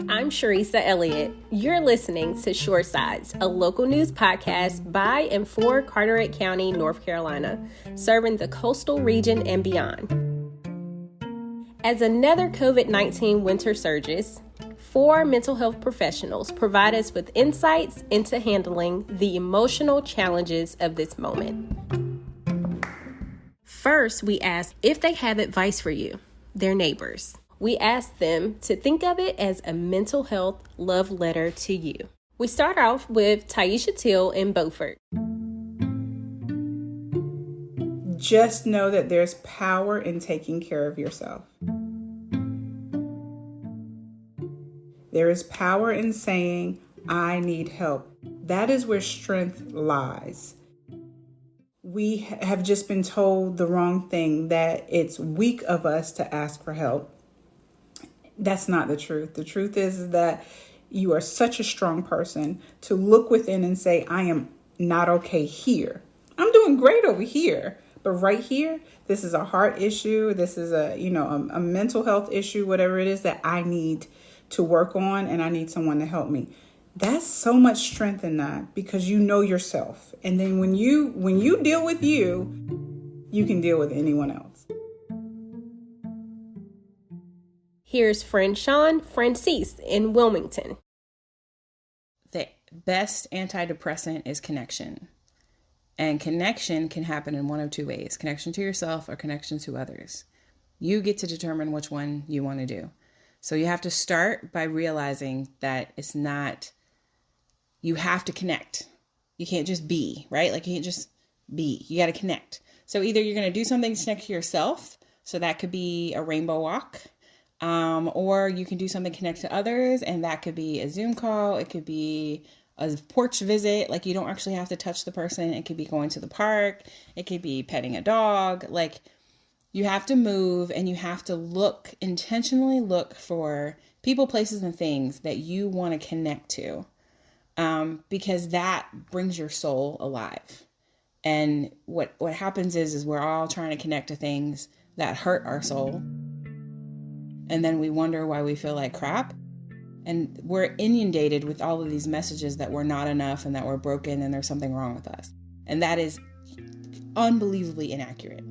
I'm Sharisa Elliott. You're listening to Shoresides, a local news podcast by and for Carteret County, North Carolina, serving the coastal region and beyond. As another COVID-19 winter surges, 4 mental health professionals provide us with insights into handling the emotional challenges of this moment. First, we ask if they have advice for you, their neighbors. We ask them to think of it as a mental health love letter to you. We start off with Taisha Till in Beaufort. Just know that there's power in taking care of yourself. There is power in saying, I need help. That is where strength lies. We have just been told the wrong thing, that it's weak of us to ask for help. That's not the truth. The truth is that you are such a strong person to look within and say, I am not okay here. I'm doing great over here. But right here, this is a heart issue. This is a mental health issue, whatever it is that I need to work on, and I need someone to help me. That's so much strength in that, because you know yourself. And then when you deal with you, you can deal with anyone else. Here's friend Sean Francis in Wilmington. The best antidepressant is connection. And connection can happen in one of two ways: connection to yourself or connection to others. You get to determine which one you want to do. So you have to start by realizing that it's not, you have to connect. You can't just be, right? Like you can't just be, you got to connect. So either you're going to do something to connect to yourself. So that could be a rainbow walk. Or you can do something connect to others, and that could be a Zoom call. It could be a porch visit. Like you don't actually have to touch the person. It could be going to the park. It could be petting a dog. Like you have to move, and you have to intentionally look for people, places, and things that you want to connect to, because that brings your soul alive. And what happens is we're all trying to connect to things that hurt our soul. And then we wonder why we feel like crap. And we're inundated with all of these messages that we're not enough and that we're broken and there's something wrong with us. And that is unbelievably inaccurate.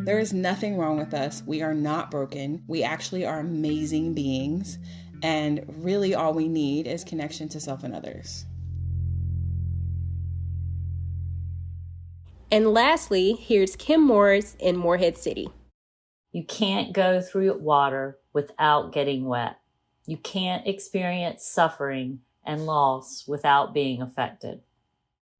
There is nothing wrong with us. We are not broken. We actually are amazing beings. And really all we need is connection to self and others. And lastly, here's Kim Morris in Morehead City. You can't go through water without getting wet. You can't experience suffering and loss without being affected.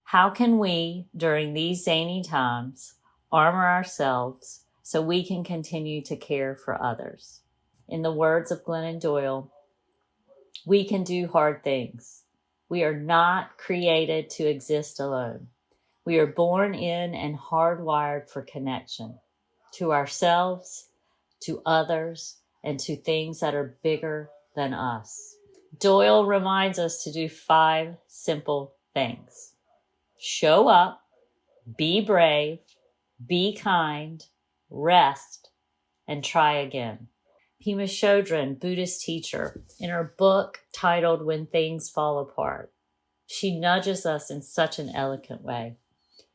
How can we, during these zany times, armor ourselves so we can continue to care for others? In the words of Glennon Doyle, we can do hard things. We are not created to exist alone. We are born in and hardwired for connection to ourselves, to others, and to things that are bigger than us. Doyle reminds us to do 5 simple things. Show up, be brave, be kind, rest, and try again. Pema Chodron, Buddhist teacher, in her book titled When Things Fall Apart, she nudges us in such an eloquent way.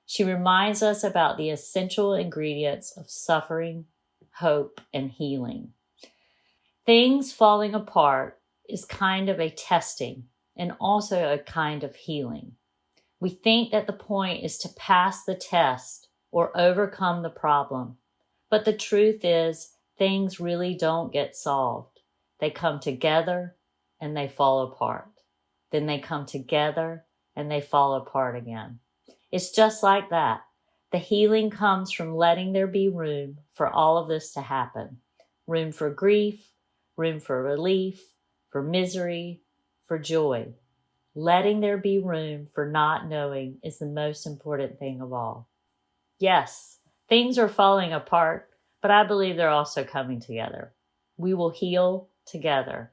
She reminds us about the essential ingredients of suffering, hope, and healing. Things falling apart is kind of a testing and also a kind of healing. We think that the point is to pass the test or overcome the problem. But the truth is, things really don't get solved. They come together and they fall apart. Then they come together and they fall apart again. It's just like that. The healing comes from letting there be room for all of this to happen. Room for grief, room for relief, for misery, for joy. Letting there be room for not knowing is the most important thing of all. Yes, things are falling apart, but I believe they're also coming together. We will heal together.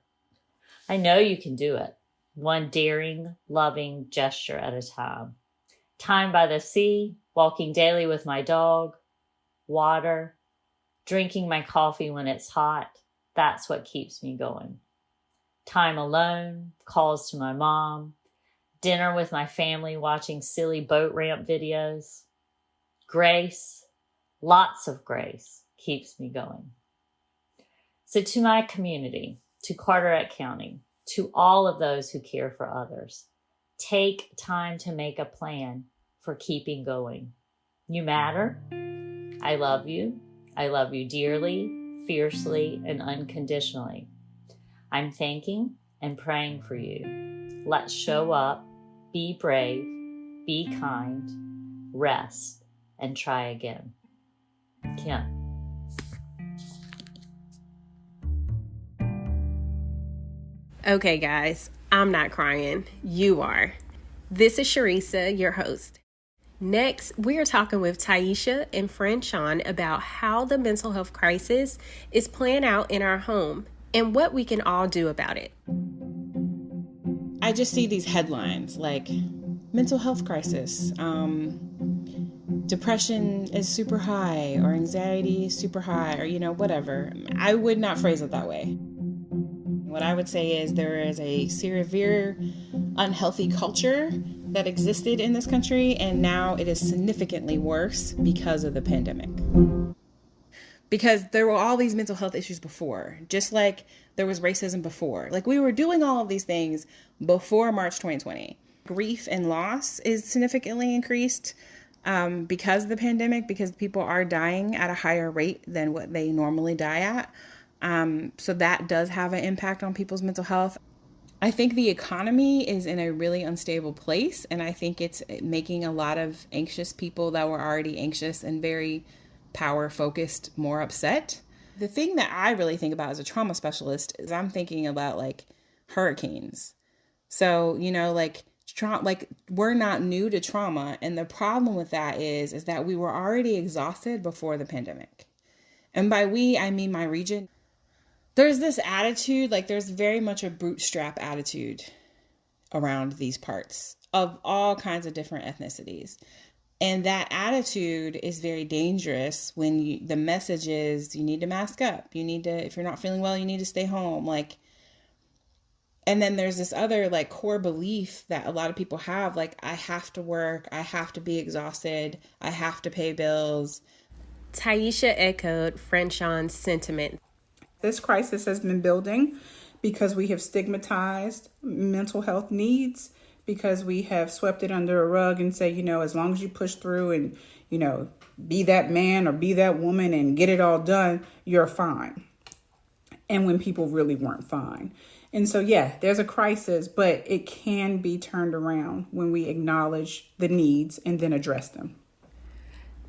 I know you can do it, one daring, loving gesture at a time. Time by the sea, walking daily with my dog, water, drinking my coffee when it's hot. That's what keeps me going. time alone, calls to my mom, dinner with my family watching silly boat ramp videos. Grace, lots of grace, keeps me going. So to my community, to Carteret County, to all of those who care for others, take time to make a plan for keeping going. You matter. I love you. I love you dearly, fiercely, and unconditionally. I'm thanking and praying for you. Let's show up, be brave, be kind, rest, and try again. Kim. Okay, guys, I'm not crying. You are. This is Sharisa, your host. Next, we are talking with Taisha and friend Sean about how the mental health crisis is playing out in our home and what we can all do about it. I just see these headlines like mental health crisis, depression is super high, or anxiety is super high, or, whatever. I would not phrase it that way. What I would say is there is a severe unhealthy culture that existed in this country, and now it is significantly worse because of the pandemic. Because there were all these mental health issues before, just like there was racism before. Like, we were doing all of these things before March 2020. Grief and loss is significantly increased because of the pandemic, because people are dying at a higher rate than what they normally die at. So that does have an impact on people's mental health. I think the economy is in a really unstable place, and I think it's making a lot of anxious people that were already anxious and very power focused more upset. The thing that I really think about as a trauma specialist is I'm thinking about like hurricanes. So, we're not new to trauma. And the problem with that is that we were already exhausted before the pandemic. And by we, I mean my region. There's this attitude, like there's very much a bootstrap attitude around these parts of all kinds of different ethnicities. And that attitude is very dangerous when the message is you need to mask up. You need to, if you're not feeling well, you need to stay home. And then there's this other core belief that a lot of people have, I have to work, I have to be exhausted, I have to pay bills. Taisha echoed friend Sean's sentiment. This crisis has been building because we have stigmatized mental health needs, because we have swept it under a rug and say, as long as you push through and, be that man or be that woman and get it all done, you're fine. And when people really weren't fine. And so, there's a crisis, but it can be turned around when we acknowledge the needs and then address them.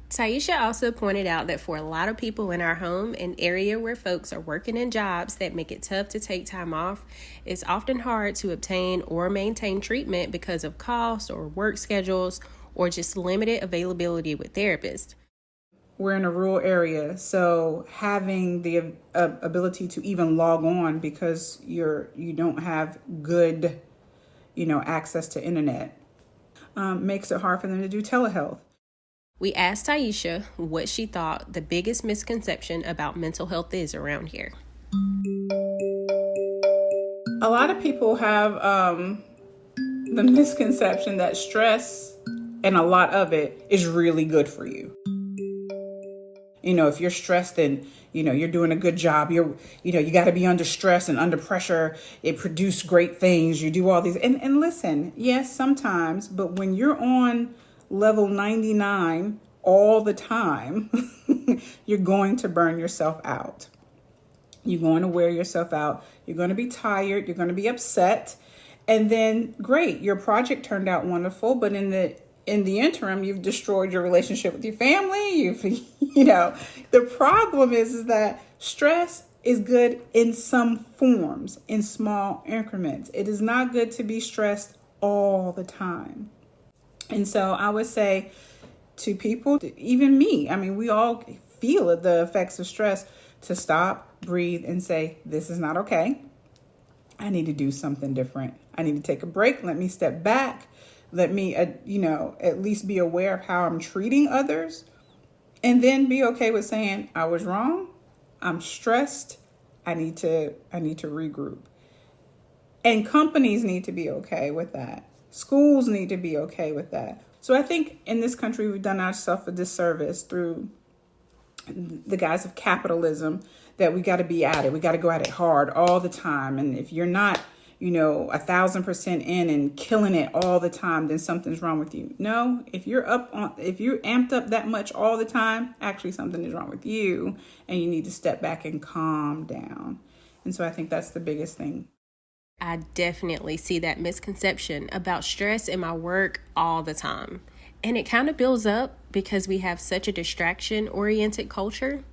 Taisha also pointed out that for a lot of people in our home, an area where folks are working in jobs that make it tough to take time off, it's often hard to obtain or maintain treatment because of cost or work schedules or just limited availability with therapists. We're in a rural area, so having the ability to even log on because you don't have good, access to internet makes it hard for them to do telehealth. We asked Taisha what she thought the biggest misconception about mental health is around here. A lot of people have the misconception that stress, and a lot of it, is really good for you. If you're stressed and, you're doing a good job, you got to be under stress and under pressure. It produces great things. You do all these. And listen, yes, sometimes, but when you're on level 99 all the time, you're going to burn yourself out. You're going to wear yourself out. You're going to be tired. You're going to be upset. And then, great, your project turned out wonderful, but in the interim, you've destroyed your relationship with your family. The problem is that stress is good in some forms, in small increments. It is not good to be stressed all the time. And so I would say to people, even me, we all feel the effects of stress, to stop, breathe, and say, this is not okay. I need to do something different. I need to take a break. Let me step back. Let me, at least be aware of how I'm treating others, and then be okay with saying I was wrong. I'm stressed. I need to regroup. And companies need to be okay with that. Schools need to be okay with that. So I think in this country, we've done ourselves a disservice through the guise of capitalism that we got to be at it. We got to go at it hard all the time. And if you're not, 1,000% in and killing it all the time, then something's wrong with you. No, if you're amped up that much all the time, actually something is wrong with you and you need to step back and calm down. And so I think that's the biggest thing. I definitely see that misconception about stress in my work all the time. And it kind of builds up because we have such a distraction-oriented culture.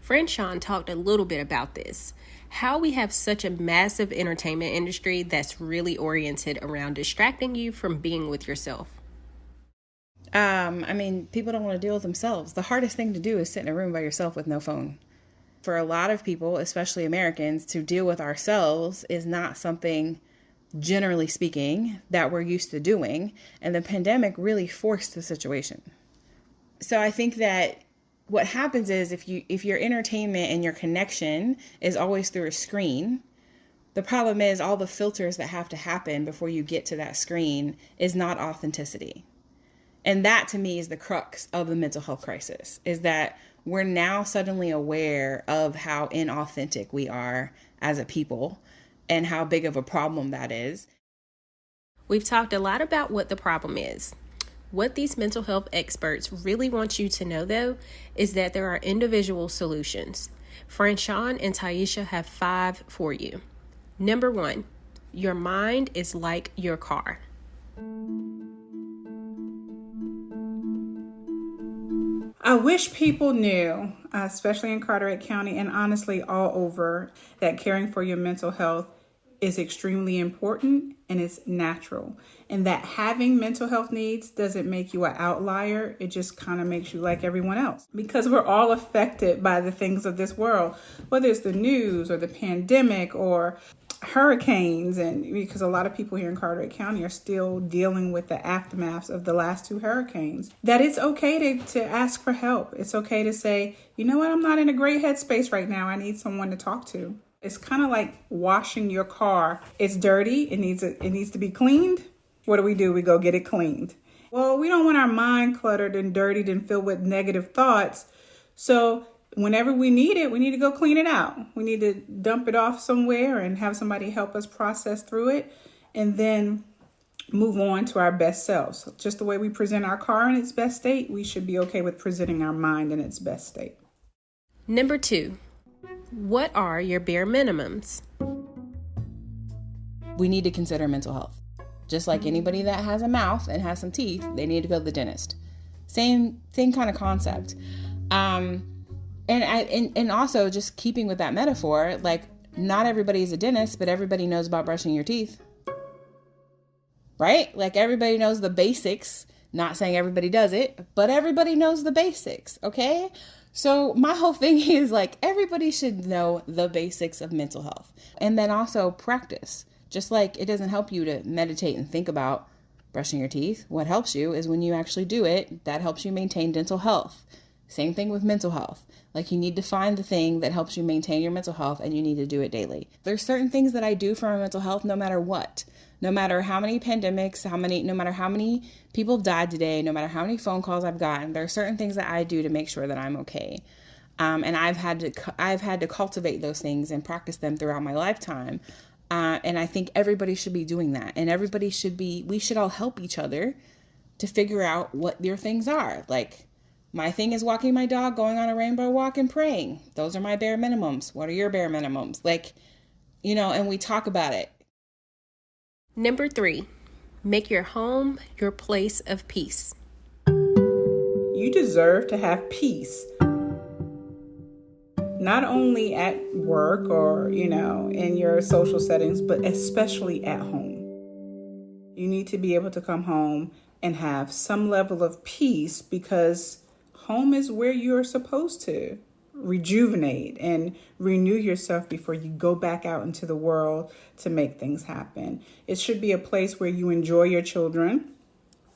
Friend Sean talked a little bit about this, how we have such a massive entertainment industry that's really oriented around distracting you from being with yourself. People don't want to deal with themselves. The hardest thing to do is sit in a room by yourself with no phone. For a lot of people, especially Americans, to deal with ourselves is not something, generally speaking, that we're used to doing. And the pandemic really forced the situation. So I think that what happens is if your entertainment and your connection is always through a screen, the problem is all the filters that have to happen before you get to that screen is not authenticity. And that to me is the crux of the mental health crisis, is that we're now suddenly aware of how inauthentic we are as a people and how big of a problem that is. We've talked a lot about what the problem is. What these mental health experts really want you to know, though, is that there are individual solutions. Friend Sean and Taisha have 5 for you. Number 1, your mind is like your car. I wish people knew, especially in Carteret County and honestly all over, that caring for your mental health is extremely important and it's natural. And that having mental health needs doesn't make you an outlier. It just kind of makes you like everyone else. Because we're all affected by the things of this world, whether it's the news or the pandemic or hurricanes. And because a lot of people here in Carteret County are still dealing with the aftermaths of the last 2 hurricanes, that it's okay to ask for help. It's okay to say, you know what, I'm not in a great headspace right now. I need someone to talk to. It's kind of like washing your car. It's dirty. It needs to be cleaned. What do? We go get it cleaned. Well, we don't want our mind cluttered and dirtied and filled with negative thoughts. So whenever we need it, we need to go clean it out. We need to dump it off somewhere and have somebody help us process through it and then move on to our best selves. Just the way we present our car in its best state, we should be okay with presenting our mind in its best state. Number 2, what are your bare minimums? We need to consider mental health. Just like anybody that has a mouth and has some teeth, they need to go to the dentist. Same kind of concept. And also just keeping with that metaphor, like not everybody is a dentist, but everybody knows about brushing your teeth. Right? Like everybody knows the basics. Not saying everybody does it, but everybody knows the basics. Okay? So my whole thing is like everybody should know the basics of mental health. And then also practice. Just like it doesn't help you to meditate and think about brushing your teeth. What helps you is when you actually do it, that helps you maintain dental health. Same thing with mental health. Like you need to find the thing that helps you maintain your mental health and you need to do it daily. There's certain things that I do for my mental health no matter what. No matter how many pandemics, no matter how many people have died today, no matter how many phone calls I've gotten, there are certain things that I do to make sure that I'm okay. And I've had to cultivate those things and practice them throughout my lifetime. And I think everybody should be doing that. And we should all help each other to figure out what your things are. Like my thing is walking my dog, going on a rainbow walk and praying. Those are my bare minimums. What are your bare minimums? And we talk about it. Number 3, make your home your place of peace. You deserve to have peace. Not only at work or, in your social settings, but especially at home. You need to be able to come home and have some level of peace because home is where you're supposed to rejuvenate and renew yourself before you go back out into the world to make things happen. It should be a place where you enjoy your children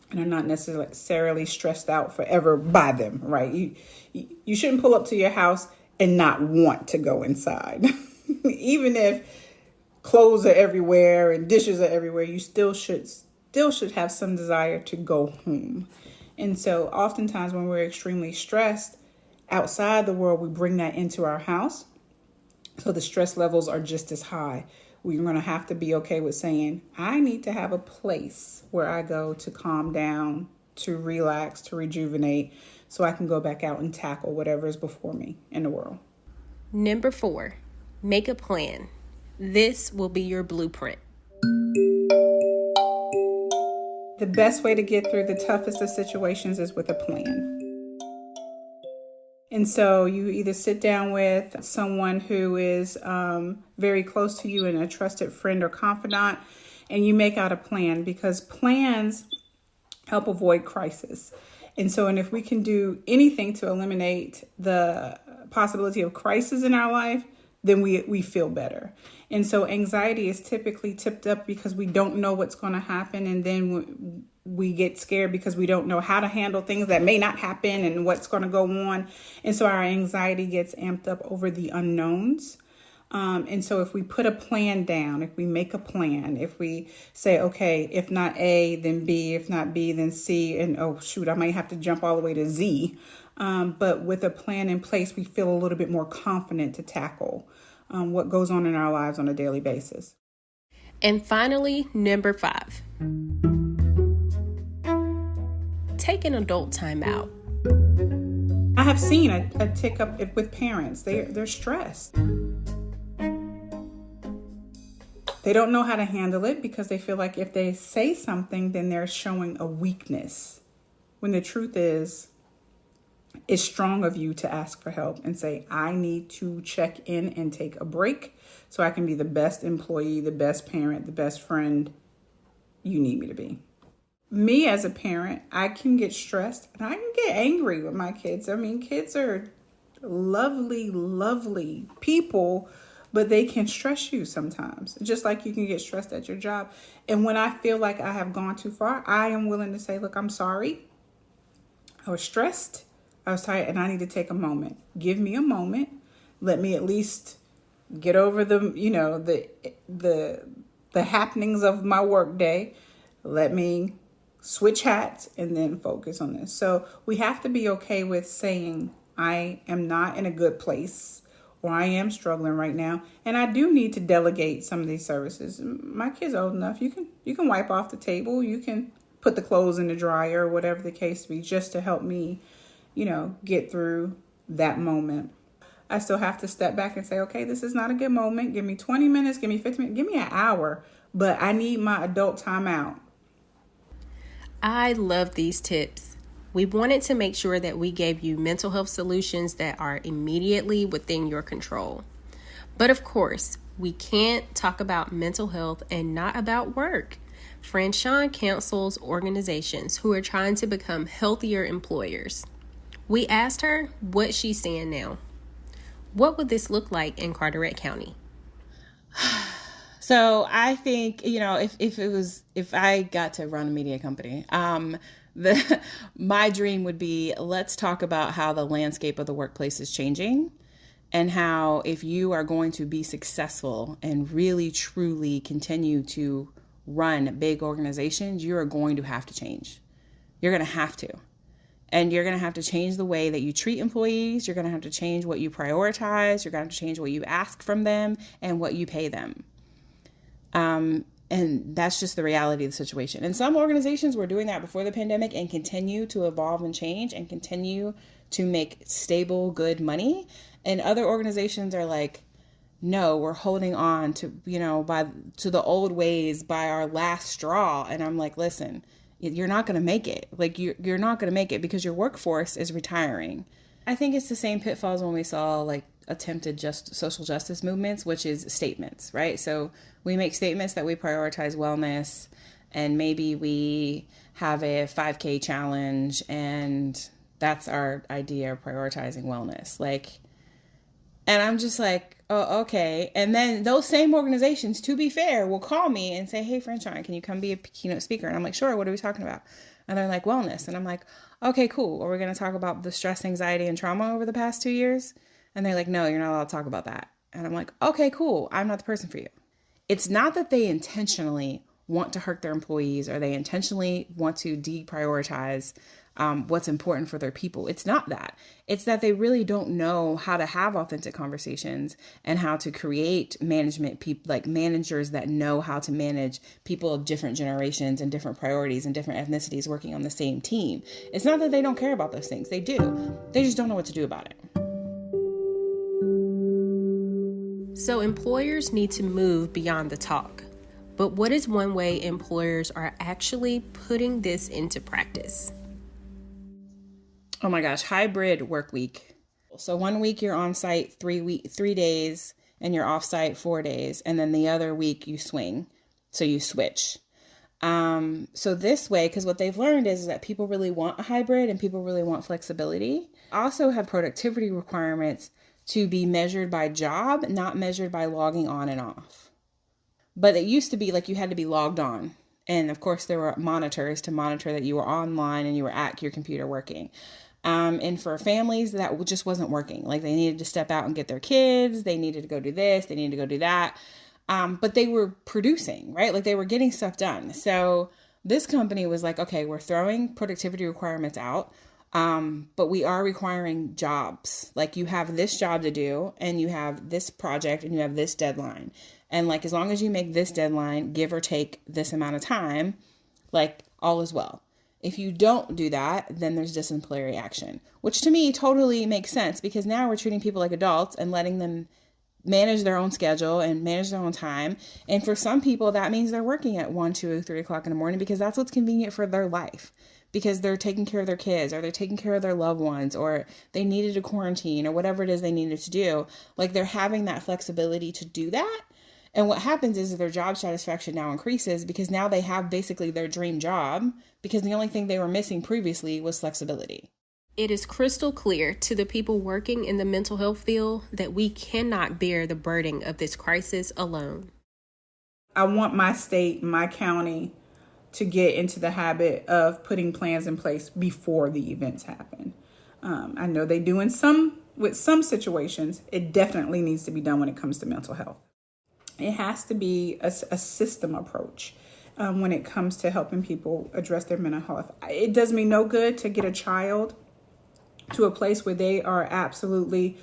and are not necessarily stressed out forever by them, right? You shouldn't pull up to your house and not want to go inside. Even if clothes are everywhere and dishes are everywhere, you still should have some desire to go home. And so oftentimes when we're extremely stressed outside the world, we bring that into our house. So the stress levels are just as high. We're going to have to be okay with saying, I need to have a place where I go to calm down, to relax, to rejuvenate, so I can go back out and tackle whatever is before me in the world. Number 4, make a plan. This will be your blueprint. The best way to get through the toughest of situations is with a plan. And so you either sit down with someone who is very close to you and a trusted friend or confidant, and you make out a plan, because plans help avoid crisis. And if we can do anything to eliminate the possibility of crisis in our life, then we feel better. And so anxiety is typically tipped up because we don't know what's going to happen. And then we get scared because we don't know how to handle things that may not happen and what's going to go on. And so our anxiety gets amped up over the unknowns. And so if we put a plan down, if we make a plan, if we say, okay, if not A, then B, if not B, then C, and oh, shoot, I might have to jump all the way to Z. But with a plan in place, we feel a little bit more confident to tackle what goes on in our lives on a daily basis. And finally, number 5, take an adult time out. I have seen a tick up with parents. They're stressed. They don't know how to handle it because they feel like if they say something, then they're showing a weakness. When the truth is, it's strong of you to ask for help and say, I need to check in and take a break so I can be the best employee, the best parent, the best friend you need me to be. Me as a parent, I can get stressed and I can get angry with my kids. I mean, kids are lovely, lovely people, but they can stress you sometimes, just like you can get stressed at your job. And when I feel like I have gone too far, I am willing to say, look, I'm sorry. I was stressed. I was tired and I need to take a moment. Give me a moment. Let me at least get over the happenings of my work day. Let me switch hats and then focus on this. So we have to be okay with saying, I am not in a good place, or I am struggling right now, and I do need to delegate some of these services. My kid's old enough. You can wipe off the table. You can put the clothes in the dryer, or whatever the case be, just to help me get through that moment. I still have to step back and say, okay, this is not a good moment. Give me 20 minutes, give me 15 minutes, give me an hour, but I need my adult time out. I love these tips. We wanted to make sure that we gave you mental health solutions that are immediately within your control. But of course, we can't talk about mental health and not about work. Friend Sean counsels organizations who are trying to become healthier employers. We asked her what she's seeing now. What would this look like in Carteret County? So I think, if I got to run a media company, my dream would be, let's talk about how the landscape of the workplace is changing, and how if you are going to be successful and really truly continue to run big organizations, you are going to have to change. You're going to have to. And you're going to have to change the way that you treat employees. You're going to have to change what you prioritize. You're going to have to change what you ask from them and what you pay them. And that's just the reality of the situation. And some organizations were doing that before the pandemic and continue to evolve and change and continue to make stable, good money. And other organizations are like, no, we're holding on to, to the old ways by our last straw. And I'm like, listen, you're not going to make it. Like you're not going to make it because your workforce is retiring. I think it's the same pitfalls when we saw like attempted social justice movements, which is statements, right? So we make statements that we prioritize wellness, and maybe we have a 5K challenge, and that's our idea of prioritizing wellness. And I'm just like, oh, okay. And then those same organizations, to be fair, will call me and say, hey, Franchine, can you come be a keynote speaker? And I'm like, sure, what are we talking about? And they're like, wellness. And I'm like, okay, cool. Are we going to talk about the stress, anxiety, and trauma over the past 2 years? And they're like, no, you're not allowed to talk about that. And I'm like, okay, cool. I'm not the person for you. It's not that they intentionally want to hurt their employees or they intentionally want to deprioritize what's important for their people. It's not that. It's that they really don't know how to have authentic conversations and how to create management people, like managers that know how to manage people of different generations and different priorities and different ethnicities working on the same team. It's not that they don't care about those things. They do. They just don't know what to do about it. So employers need to move beyond the talk. But what is one way employers are actually putting this into practice? Oh my gosh, hybrid work week. So 1 week you're on site 3 days and you're off site 4 days. And then the other week you swing. So you switch. So this way, because what they've learned is that people really want a hybrid and people really want flexibility. Also have productivity requirements to be measured by job, not measured by logging on and off. But it used to be like you had to be logged on. And of course, there were monitors to monitor that you were online and you were at your computer working. And for families, that just wasn't working. Like they needed to step out and get their kids. They needed to go do this. They needed to go do that. But they were producing, right? Like they were getting stuff done. So this company was like, okay, we're throwing productivity requirements out. But we are requiring jobs. Like you have this job to do and you have this project and you have this deadline. And like, as long as you make this deadline, give or take this amount of time, like all is well. If you don't do that, then there's disciplinary action, which to me totally makes sense because now we're treating people like adults and letting them manage their own schedule and manage their own time. And for some people, that means they're working at 1, 2, 3 o'clock in the morning because that's what's convenient for their life. Because they're taking care of their kids or they're taking care of their loved ones or they needed to quarantine or whatever it is they needed to do. Like they're having that flexibility to do that. And what happens is their job satisfaction now increases because now they have basically their dream job because the only thing they were missing previously was flexibility. It is crystal clear to the people working in the mental health field that we cannot bear the burden of this crisis alone. I want my state, my county to get into the habit of putting plans in place before the events happen. I know they do with some situations. It definitely needs to be done when it comes to mental health. It has to be a system approach when it comes to helping people address their mental health. It does me no good to get a child to a place where they are absolutely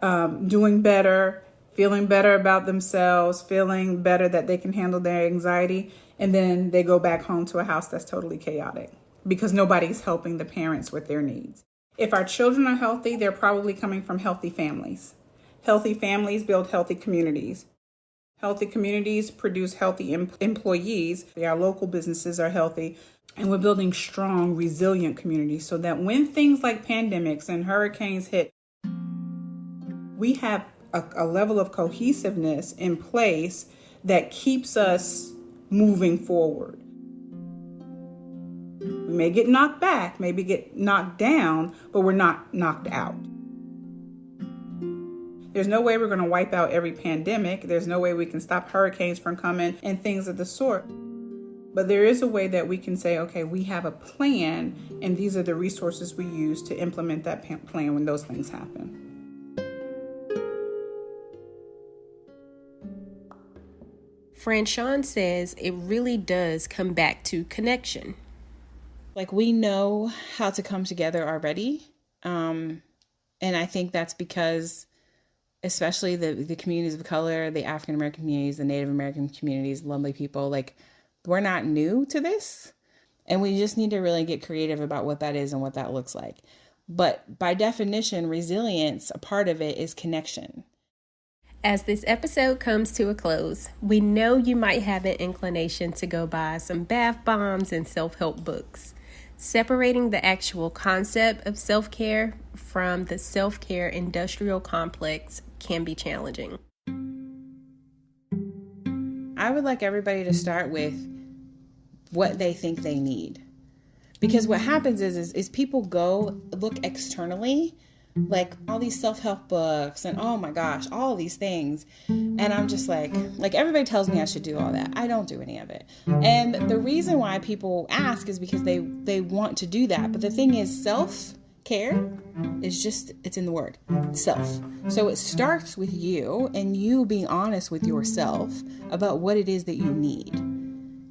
doing better, feeling better about themselves, feeling better that they can handle their anxiety, and then they go back home to a house that's totally chaotic because nobody's helping the parents with their needs. If our children are healthy, they're probably coming from healthy families. Healthy families build healthy communities. Healthy communities produce healthy employees. Our local businesses are healthy. And we're building strong, resilient communities so that when things like pandemics and hurricanes hit, we have a level of cohesiveness in place that keeps us moving forward. We may get knocked back, maybe get knocked down, but we're not knocked out. There's no way we're going to wipe out every pandemic. There's no way we can stop hurricanes from coming and things of the sort. But there is a way that we can say, okay, we have a plan, and these are the resources we use to implement that plan when those things happen. Franchon says it really does come back to connection. Like we know how to come together already. And I think that's because especially the communities of color, the African American communities, the Native American communities, lovely people, like we're not new to this. And we just need to really get creative about what that is and what that looks like. But by definition, resilience, a part of it is connection. As this episode comes to a close, we know you might have an inclination to go buy some bath bombs and self-help books. Separating the actual concept of self-care from the self-care industrial complex can be challenging. I would like everybody to start with what they think they need. Because what happens is people go look externally, like all these self-help books and oh my gosh, all these things. And I'm just like everybody tells me I should do all that. I don't do any of it. And the reason why people ask is because they want to do that. But the thing is, self Care is just, it's in the word, self. So it starts with you and you being honest with yourself about what it is that you need.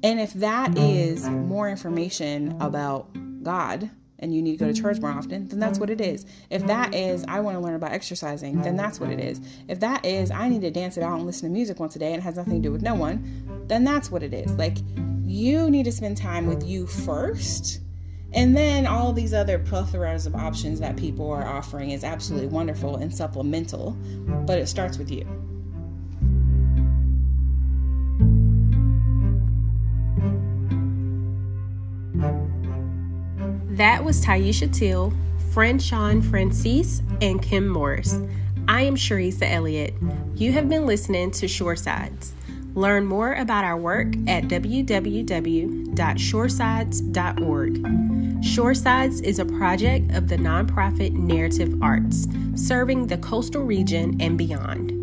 And if that is more information about God and you need to go to church more often, then that's what it is. If that is, I want to learn about exercising, then that's what it is. If that is, I need to dance it out and listen to music once a day and it has nothing to do with no one, then that's what it is. Like, you need to spend time with you first. And then all these other plethoras of options that people are offering is absolutely wonderful and supplemental, but it starts with you. That was Taisha Till, Franchon Francis, and Kim Morris. I am Sharisa Elliott. You have been listening to Shoresides. Learn more about our work at www.shoresides.org. Shoresides is a project of the nonprofit Narrative Arts, serving the coastal region and beyond.